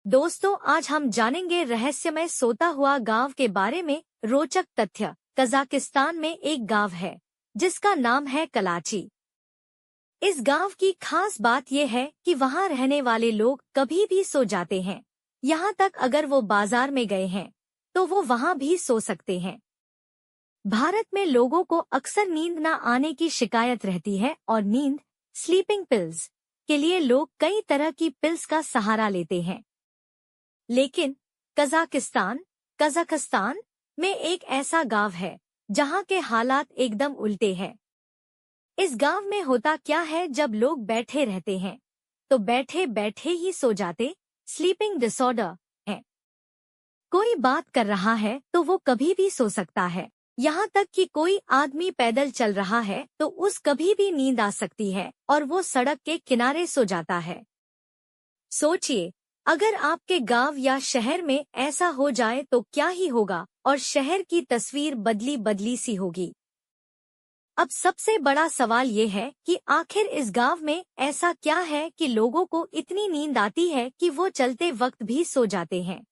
दोस्तों, आज हम जानेंगे रहस्यमय सोता हुआ गांव के बारे में रोचक तथ्य। कजाकिस्तान में एक गांव है जिसका नाम है कलाची। इस गांव की खास बात यह है कि वहां रहने वाले लोग कभी भी सो जाते हैं। यहाँ तक अगर वो बाजार में गए हैं तो वो वहां भी सो सकते हैं। भारत में लोगों को अक्सर नींद न आने की शिकायत रहती है और नींद स्लीपिंग पिल्स के लिए लोग कई तरह की पिल्स का सहारा लेते हैं। लेकिन कजाकिस्तान में एक ऐसा गांव है जहां के हालात एकदम उल्टे हैं। इस गांव में होता क्या है, जब लोग बैठे रहते हैं तो बैठे बैठे ही सो जाते, स्लीपिंग डिसऑर्डर है। कोई बात कर रहा है तो वो कभी भी सो सकता है। यहाँ तक कि कोई आदमी पैदल चल रहा है तो उस कभी भी नींद आ सकती है और वो सड़क के किनारे सो जाता है। सोचिए, अगर आपके गांव या शहर में ऐसा हो जाए तो क्या ही होगा, और शहर की तस्वीर बदली बदली सी होगी। अब सबसे बड़ा सवाल ये है कि आखिर इस गांव में ऐसा क्या है कि लोगों को इतनी नींद आती है कि वो चलते वक्त भी सो जाते हैं।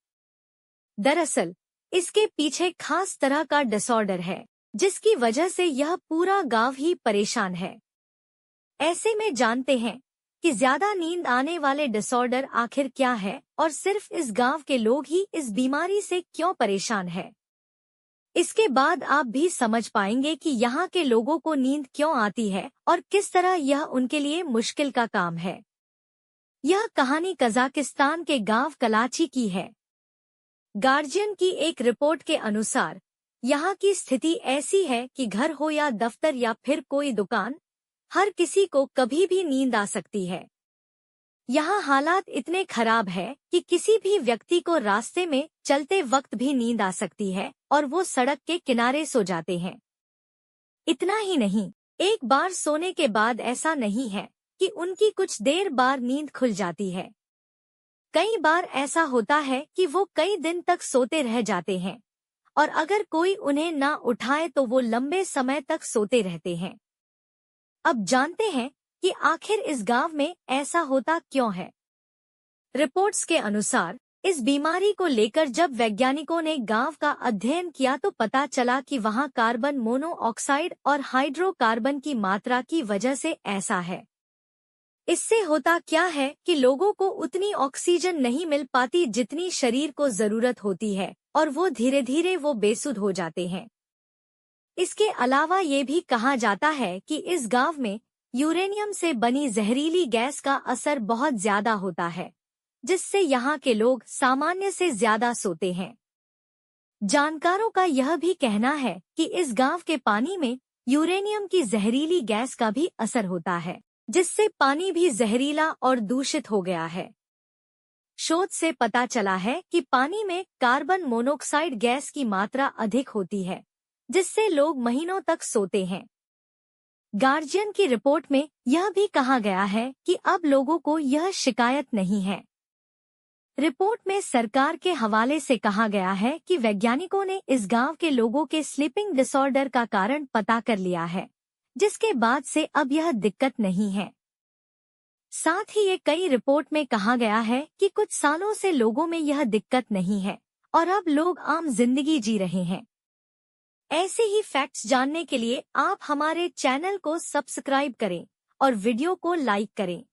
दरअसल इसके पीछे खास तरह का डिसऑर्डर है जिसकी वजह से यह पूरा गांव ही परेशान है। ऐसे में जानते हैं कि ज्यादा नींद आने वाले डिसऑर्डर आखिर क्या है और सिर्फ इस गांव के लोग ही इस बीमारी से क्यों परेशान है। इसके बाद आप भी समझ पाएंगे कि यहाँ के लोगों को नींद क्यों आती है और किस तरह यह उनके लिए मुश्किल का काम है। यह कहानी कजाकिस्तान के गांव कलाची की है। गार्जियन की एक रिपोर्ट के अनुसार यहाँ की स्थिति ऐसी है कि घर हो या दफ्तर या फिर कोई दुकान, हर किसी को कभी भी नींद आ सकती है। यहाँ हालात इतने खराब है कि किसी भी व्यक्ति को रास्ते में चलते वक्त भी नींद आ सकती है और वो सड़क के किनारे सो जाते हैं। इतना ही नहीं, एक बार सोने के बाद ऐसा नहीं है कि उनकी कुछ देर बाद नींद खुल जाती है। कई बार ऐसा होता है कि वो कई दिन तक सोते रह जाते हैं और अगर कोई उन्हें ना उठाए तो वो लंबे समय तक सोते रहते हैं। अब जानते हैं कि आखिर इस गांव में ऐसा होता क्यों है। रिपोर्ट्स के अनुसार इस बीमारी को लेकर जब वैज्ञानिकों ने गांव का अध्ययन किया तो पता चला कि वहां कार्बन मोनोऑक्साइड और हाइड्रोकार्बन की मात्रा की वजह से ऐसा है। इससे होता क्या है कि लोगों को उतनी ऑक्सीजन नहीं मिल पाती जितनी शरीर को जरूरत होती है और वो धीरे धीरे वो बेसुध हो जाते हैं। इसके अलावा ये भी कहा जाता है कि इस गांव में यूरेनियम से बनी जहरीली गैस का असर बहुत ज्यादा होता है, जिससे यहाँ के लोग सामान्य से ज्यादा सोते हैं। जानकारों का यह भी कहना है कि इस गांव के पानी में यूरेनियम की जहरीली गैस का भी असर होता है, जिससे पानी भी जहरीला और दूषित हो गया है। शोध से पता चला है कि पानी में कार्बन मोनोऑक्साइड गैस की मात्रा अधिक होती है, जिससे लोग महीनों तक सोते हैं। गार्जियन की रिपोर्ट में यह भी कहा गया है कि अब लोगों को यह शिकायत नहीं है। रिपोर्ट में सरकार के हवाले से कहा गया है कि वैज्ञानिकों ने इस गांव के लोगों के स्लीपिंग डिसऑर्डर का कारण पता कर लिया है, जिसके बाद से अब यह दिक्कत नहीं है। साथ ही ये कई रिपोर्ट में कहा गया है कि कुछ सालों से लोगों में यह दिक्कत नहीं है और अब लोग आम जिंदगी जी रहे हैं। ऐसे ही फैक्ट्स जानने के लिए आप हमारे चैनल को सब्सक्राइब करें और वीडियो को लाइक करें।